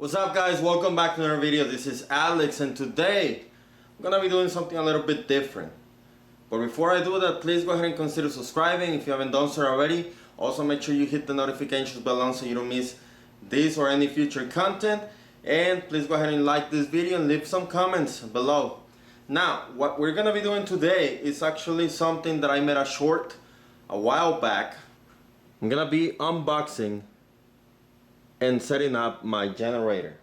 What's up guys, welcome back to another video. This is Alex and today I'm gonna be doing something a little bit different. But before I do that, please go ahead and consider subscribing if you haven't done so already. Also make sure you hit the notifications bell on so you don't miss this or any future content. And please go ahead and like this video and leave some comments below. Now, what we're gonna be doing today is actually something that I made a short a while back. I'm gonna be unboxing and setting up my generator.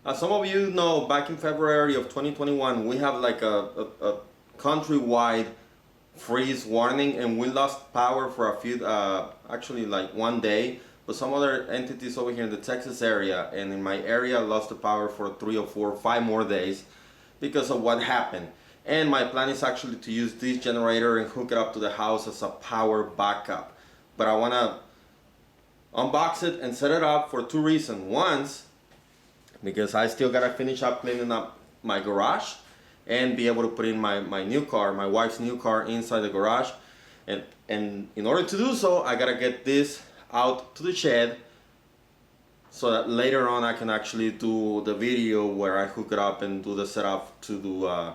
As some of you know, back in February of 2021, we have like a countrywide freeze warning, and we lost power for a few, actually like one day. But some other entities over here in the Texas area and in my area lost the power for 3 or 4 or 5 more days because of what happened. And my plan is actually to use this generator and hook it up to the house as a power backup. But I want to unbox it and set it up for 2 reasons. One, because I still got to finish up cleaning up my garage and be able to put in my new car, my wife's new car, inside the garage. And in order to do so, I got to get this out to the shed so that later on I can actually do the video where I hook it up and do the setup to do a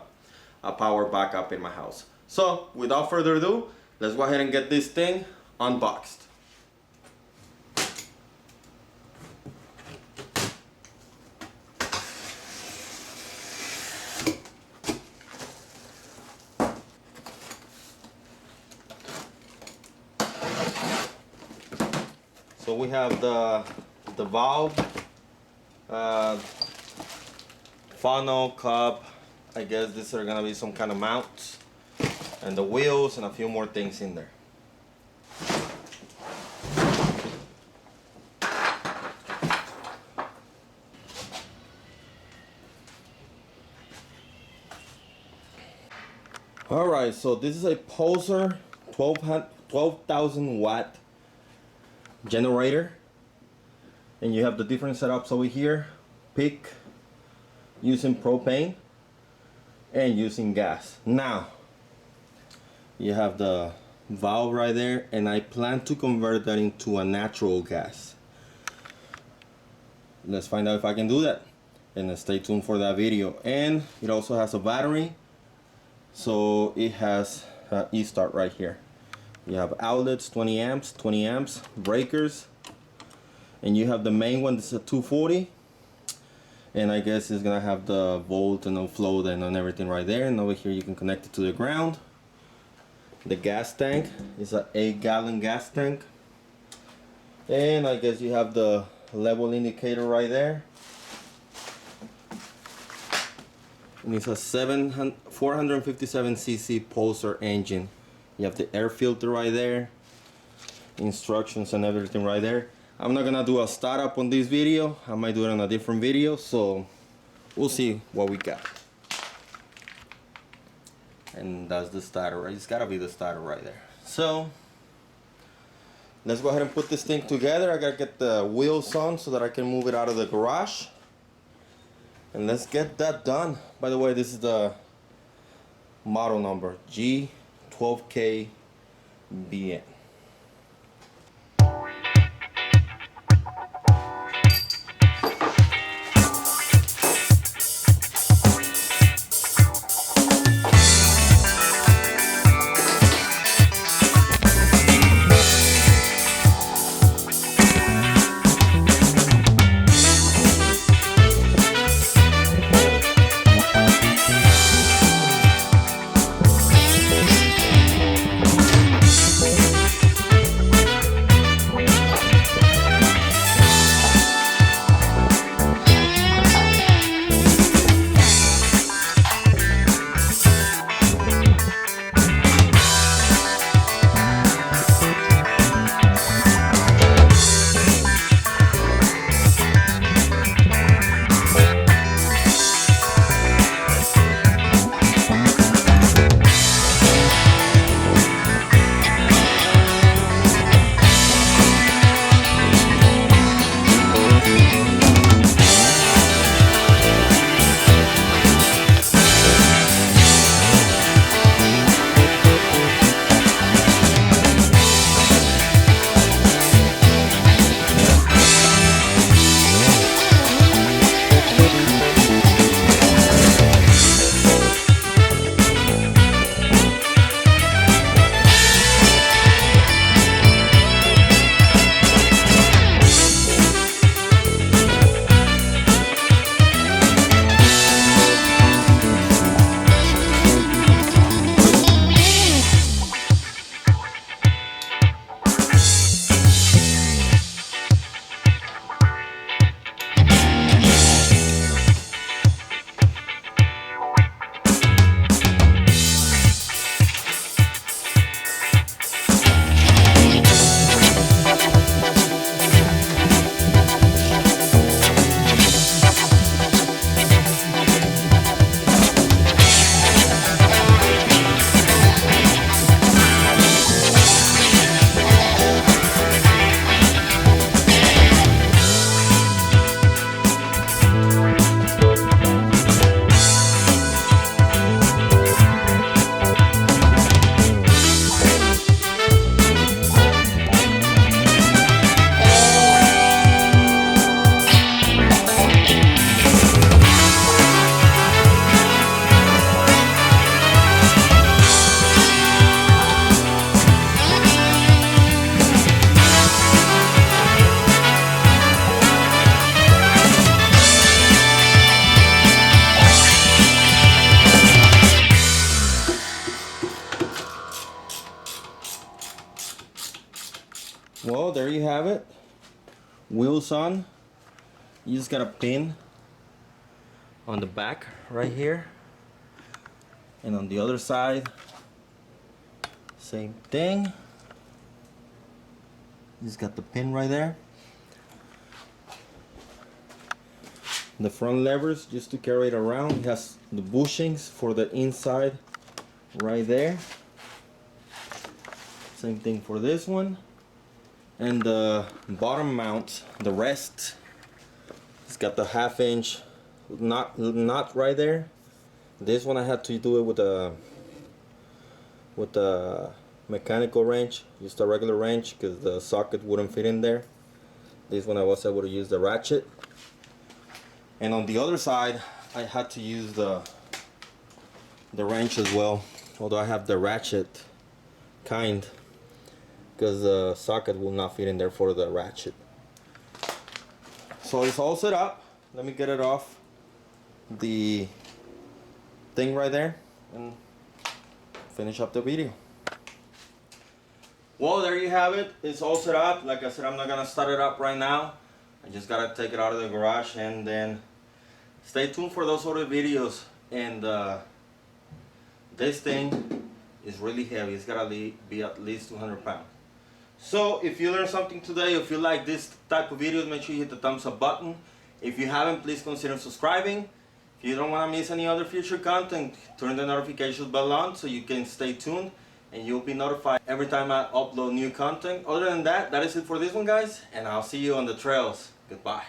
power backup in my house. So without further ado, let's go ahead and get this thing unboxed. So we have the valve, funnel, cup, I guess these are gonna be some kind of mounts, and the wheels and a few more things in there. Alright, so this is a Pulsar 12,000 watt generator, and you have the different setups over here. Pick using propane and using gas. Now you have the valve right there, and I plan to convert that into a natural gas. Let's find out if I can do that, and stay tuned for that video. And it also has a battery, so it has an e-start right here. You have outlets, 20 amps, breakers, and you have the main one. This is a 240, and I guess it's gonna have the volt and the float and everything right there. And over here you can connect it to the ground. The gas tank is a 8-gallon gas tank, and I guess you have the level indicator right there. And it's a 457cc Pulsar engine. You have the air filter right there, instructions and everything right there. I'm not gonna do a startup on this video. I might do it on a different video, so we'll see what we got. And that's the starter, right? It's gotta be the starter right there. So let's go ahead and put this thing together. I gotta get the wheels on so that I can move it out of the garage, and let's get that done. By the way, this is the model number, G12KBN. there you have it. Wheels on. You just got a pin on the back right here, and on the other side same thing. Just got the pin right there. The front levers just to carry it around. It has the bushings for the inside right there. Same thing for this one. And the bottom mount, the rest, it's got the 1/2 inch knot right there. This one I had to do it with a mechanical wrench, just a regular wrench, because the socket wouldn't fit in there. This one I was able to use the ratchet. And on the other side I had to use the wrench as well, although I have the ratchet kind, because the socket will not fit in there for the ratchet. So it's all set up. Let me get it off the thing right there and finish up the video. Well, there you have it. It's all set up. Like I said, I'm not gonna start it up right now. I just gotta take it out of the garage, and then stay tuned for those other videos. And this thing is really heavy. It's gotta be at least 200 pounds. So if you learned something today, if you like this type of videos, make sure you hit the thumbs up button. If you haven't, please consider subscribing. If you don't want to miss any other future content, turn the notifications bell on so you can stay tuned and you'll be notified every time I upload new content. Other than that, that is it for this one, guys, and I'll see you on the trails. Goodbye.